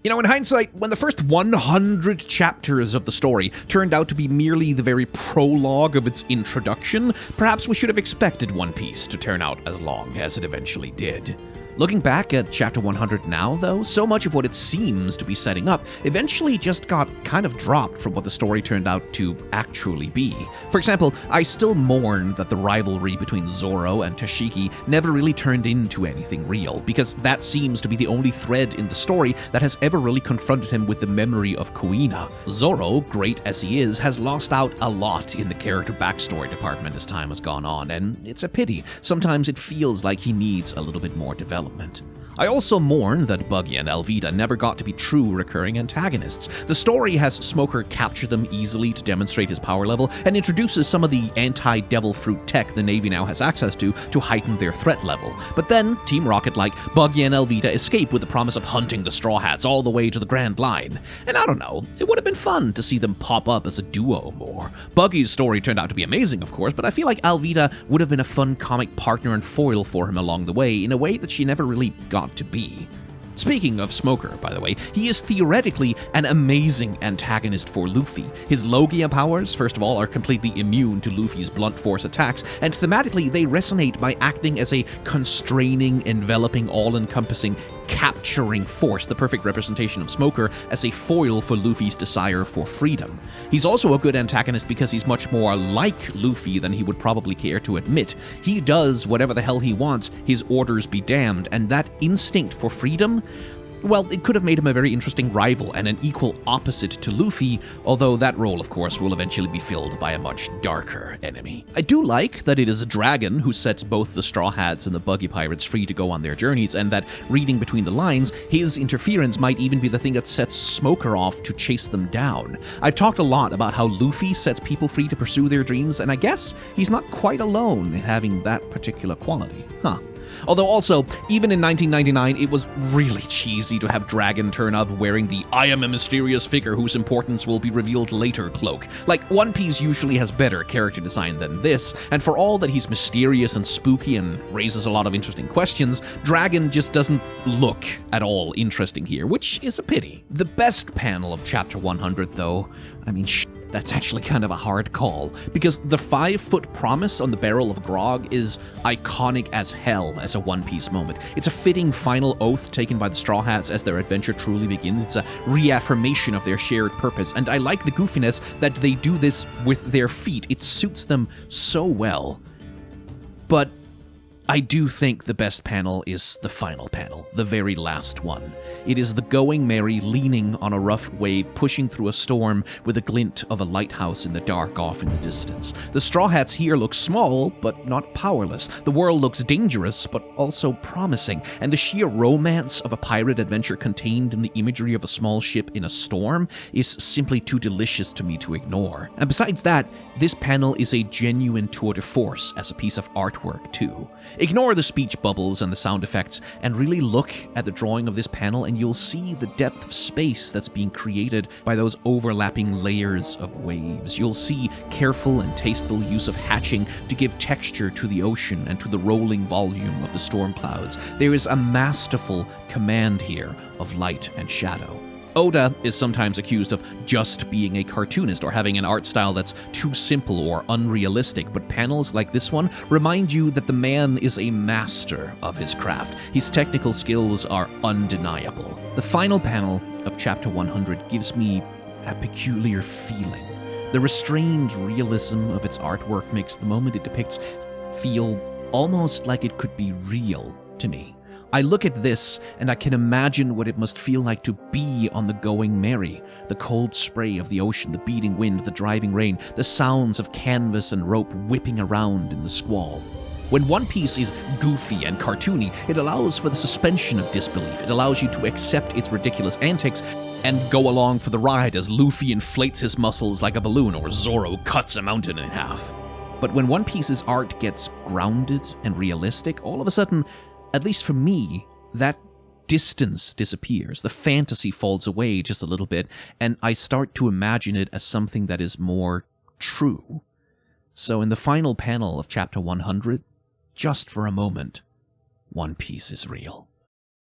You know, in hindsight, when the first 100 chapters of the story turned out to be merely the very prologue of its introduction, perhaps we should have expected One Piece to turn out as long as it eventually did. Looking back at Chapter 100 now, though, so much of what it seems to be setting up eventually just got kind of dropped from what the story turned out to actually be. For example, I still mourn that the rivalry between Zoro and Tashigi never really turned into anything real, because that seems to be the only thread in the story that has ever really confronted him with the memory of Kuina. Zoro, great as he is, has lost out a lot in the character backstory department as time has gone on, and it's a pity. Sometimes it feels like he needs a little bit more development. I also mourn that Buggy and Alvida never got to be true recurring antagonists. The story has Smoker capture them easily to demonstrate his power level, and introduces some of the anti-Devil Fruit tech the Navy now has access to heighten their threat level. But then, Team Rocket-like, Buggy and Alvida escape with the promise of hunting the Straw Hats all the way to the Grand Line. And I don't know, it would have been fun to see them pop up as a duo more. Buggy's story turned out to be amazing, of course, but I feel like Alvida would have been a fun comic partner and foil for him along the way, in a way that she never really got to be. Speaking of Smoker, by the way, he is theoretically an amazing antagonist for Luffy. His Logia powers, first of all, are completely immune to Luffy's blunt force attacks, and thematically they resonate by acting as a constraining, enveloping, all-encompassing, capturing force, the perfect representation of Smoker as a foil for Luffy's desire for freedom. He's also a good antagonist because he's much more like Luffy than he would probably care to admit. He does whatever the hell he wants, his orders be damned, and that instinct for freedom, well, it could have made him a very interesting rival and an equal opposite to Luffy, although that role, of course, will eventually be filled by a much darker enemy. I do like that it is a dragon who sets both the Straw Hats and the Buggy Pirates free to go on their journeys, and that, reading between the lines, his interference might even be the thing that sets Smoker off to chase them down. I've talked a lot about how Luffy sets people free to pursue their dreams, and I guess he's not quite alone in having that particular quality. Although also, even in 1999, it was really cheesy to have Dragon turn up wearing the "I am a mysterious figure whose importance will be revealed later" cloak. Like, One Piece usually has better character design than this, and for all that he's mysterious and spooky and raises a lot of interesting questions, Dragon just doesn't look at all interesting here, which is a pity. The best panel of Chapter 100, though, I mean, that's actually kind of a hard call, because the 5-foot promise on the barrel of grog is iconic as hell as a One Piece moment. It's a fitting final oath taken by the Straw Hats as their adventure truly begins. It's a reaffirmation of their shared purpose, and I like the goofiness that they do this with their feet. It suits them so well. But I do think the best panel is the final panel, the very last one. It is the Going Merry leaning on a rough wave, pushing through a storm with a glint of a lighthouse in the dark off in the distance. The Straw Hats here look small, but not powerless. The world looks dangerous, but also promising. And the sheer romance of a pirate adventure contained in the imagery of a small ship in a storm is simply too delicious to me to ignore. And besides that, this panel is a genuine tour de force as a piece of artwork, too. Ignore the speech bubbles and the sound effects, and really look at the drawing of this panel, and you'll see the depth of space that's being created by those overlapping layers of waves. You'll see careful and tasteful use of hatching to give texture to the ocean and to the rolling volume of the storm clouds. There is a masterful command here of light and shadow. Oda is sometimes accused of just being a cartoonist or having an art style that's too simple or unrealistic, but panels like this one remind you that the man is a master of his craft. His technical skills are undeniable. The final panel of Chapter 100 gives me a peculiar feeling. The restrained realism of its artwork makes the moment it depicts feel almost like it could be real to me. I look at this, and I can imagine what it must feel like to be on the Going Merry. The cold spray of the ocean, the beating wind, the driving rain, the sounds of canvas and rope whipping around in the squall. When One Piece is goofy and cartoony, it allows for the suspension of disbelief. It allows you to accept its ridiculous antics and go along for the ride as Luffy inflates his muscles like a balloon or Zoro cuts a mountain in half. But when One Piece's art gets grounded and realistic, all of a sudden, at least for me, that distance disappears. The fantasy falls away just a little bit, and I start to imagine it as something that is more true. So in the final panel of Chapter 100, just for a moment, One Piece is real.